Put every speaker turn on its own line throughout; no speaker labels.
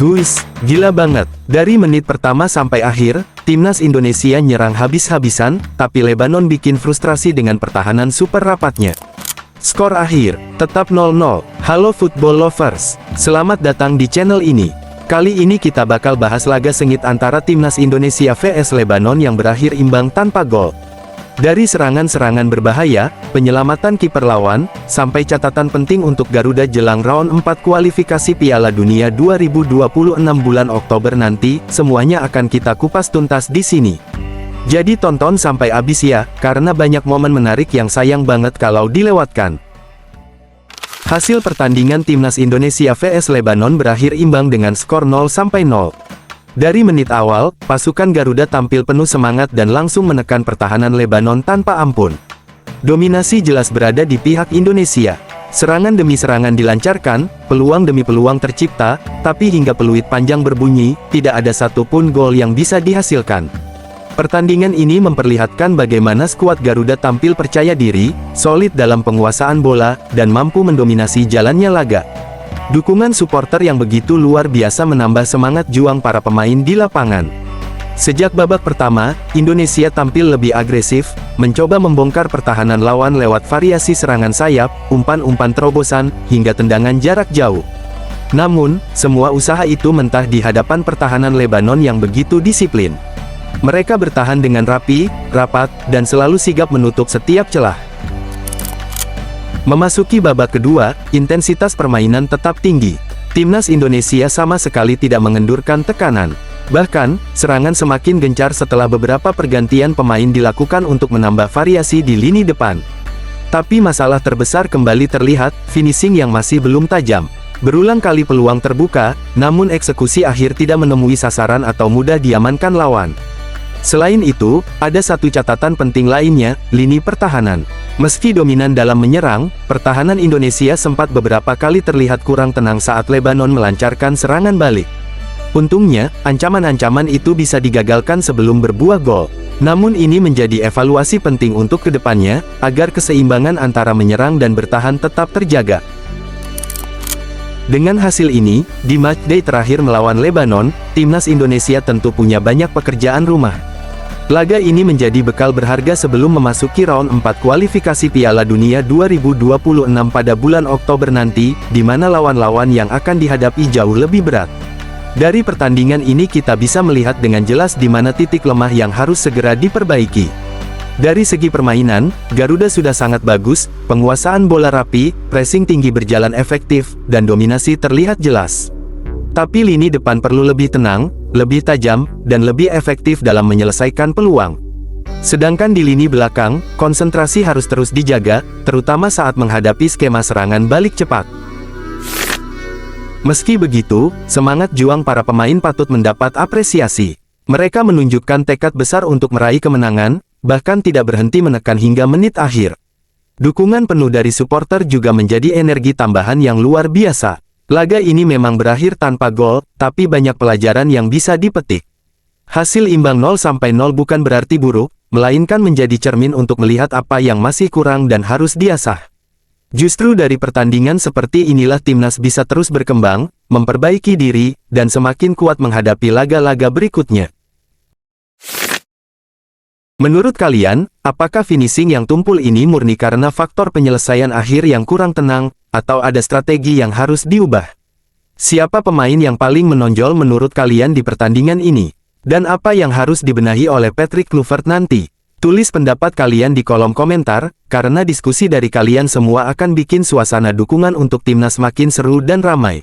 Guys, gila banget. Dari menit pertama sampai akhir, timnas Indonesia nyerang habis-habisan, tapi Lebanon bikin frustrasi dengan pertahanan super rapatnya. Skor akhir, tetap 0-0. Halo football lovers, selamat datang di channel ini. Kali ini kita bakal bahas laga sengit antara timnas Indonesia vs Lebanon yang berakhir imbang tanpa gol. Dari serangan-serangan berbahaya, penyelamatan kiper lawan, sampai catatan penting untuk Garuda jelang round 4 kualifikasi Piala Dunia 2026 bulan Oktober nanti, semuanya akan kita kupas tuntas di sini. Jadi tonton sampai habis ya, karena banyak momen menarik yang sayang banget kalau dilewatkan. Hasil pertandingan timnas Indonesia vs Lebanon berakhir imbang dengan skor 0-0. Dari menit awal, pasukan Garuda tampil penuh semangat dan langsung menekan pertahanan Lebanon tanpa ampun. Dominasi jelas berada di pihak Indonesia. Serangan demi serangan dilancarkan, peluang demi peluang tercipta, tapi hingga peluit panjang berbunyi, tidak ada satupun gol yang bisa dihasilkan. Pertandingan ini memperlihatkan bagaimana skuad Garuda tampil percaya diri, solid dalam penguasaan bola, dan mampu mendominasi jalannya laga. Dukungan supporter yang begitu luar biasa menambah semangat juang para pemain di lapangan. Sejak babak pertama, Indonesia tampil lebih agresif, mencoba membongkar pertahanan lawan lewat variasi serangan sayap, umpan-umpan terobosan, hingga tendangan jarak jauh. Namun, semua usaha itu mentah di hadapan pertahanan Lebanon yang begitu disiplin. Mereka bertahan dengan rapi, rapat, dan selalu sigap menutup setiap celah. Memasuki babak kedua, intensitas permainan tetap tinggi. Timnas Indonesia sama sekali tidak mengendurkan tekanan. Bahkan, serangan semakin gencar setelah beberapa pergantian pemain dilakukan untuk menambah variasi di lini depan. Tapi masalah terbesar kembali terlihat, finishing yang masih belum tajam. Berulang kali peluang terbuka, namun eksekusi akhir tidak menemui sasaran atau mudah diamankan lawan. Selain itu, ada satu catatan penting lainnya, lini pertahanan. Meski dominan dalam menyerang, pertahanan Indonesia sempat beberapa kali terlihat kurang tenang saat Lebanon melancarkan serangan balik. Untungnya, ancaman-ancaman itu bisa digagalkan sebelum berbuah gol. Namun ini menjadi evaluasi penting untuk kedepannya, agar keseimbangan antara menyerang dan bertahan tetap terjaga. Dengan hasil ini, di matchday terakhir melawan Lebanon, timnas Indonesia tentu punya banyak pekerjaan rumah. Laga ini menjadi bekal berharga sebelum memasuki round 4 kualifikasi Piala Dunia 2026 pada bulan Oktober nanti, di mana lawan-lawan yang akan dihadapi jauh lebih berat. Dari pertandingan ini kita bisa melihat dengan jelas di mana titik lemah yang harus segera diperbaiki. Dari segi permainan, Garuda sudah sangat bagus, penguasaan bola rapi, pressing tinggi berjalan efektif, dan dominasi terlihat jelas. Tapi lini depan perlu lebih tenang, lebih tajam, dan lebih efektif dalam menyelesaikan peluang. Sedangkan di lini belakang, konsentrasi harus terus dijaga, terutama saat menghadapi skema serangan balik cepat. Meski begitu, semangat juang para pemain patut mendapat apresiasi. Mereka menunjukkan tekad besar untuk meraih kemenangan, bahkan tidak berhenti menekan hingga menit akhir. Dukungan penuh dari supporter juga menjadi energi tambahan yang luar biasa. Laga ini memang berakhir tanpa gol, tapi banyak pelajaran yang bisa dipetik. Hasil imbang 0-0 bukan berarti buruk, melainkan menjadi cermin untuk melihat apa yang masih kurang dan harus diasah. Justru dari pertandingan seperti inilah timnas bisa terus berkembang, memperbaiki diri, dan semakin kuat menghadapi laga-laga berikutnya. Menurut kalian, apakah finishing yang tumpul ini murni karena faktor penyelesaian akhir yang kurang tenang, atau ada strategi yang harus diubah? Siapa pemain yang paling menonjol menurut kalian di pertandingan ini? Dan apa yang harus dibenahi oleh Patrick Kluivert nanti? Tulis pendapat kalian di kolom komentar, karena diskusi dari kalian semua akan bikin suasana dukungan untuk timnas makin seru dan ramai.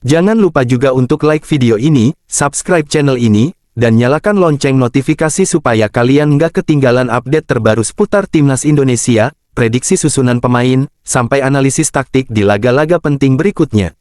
Jangan lupa juga untuk like video ini, subscribe channel ini, dan nyalakan lonceng notifikasi supaya kalian nggak ketinggalan update terbaru seputar timnas Indonesia, prediksi susunan pemain, sampai analisis taktik di laga-laga penting berikutnya.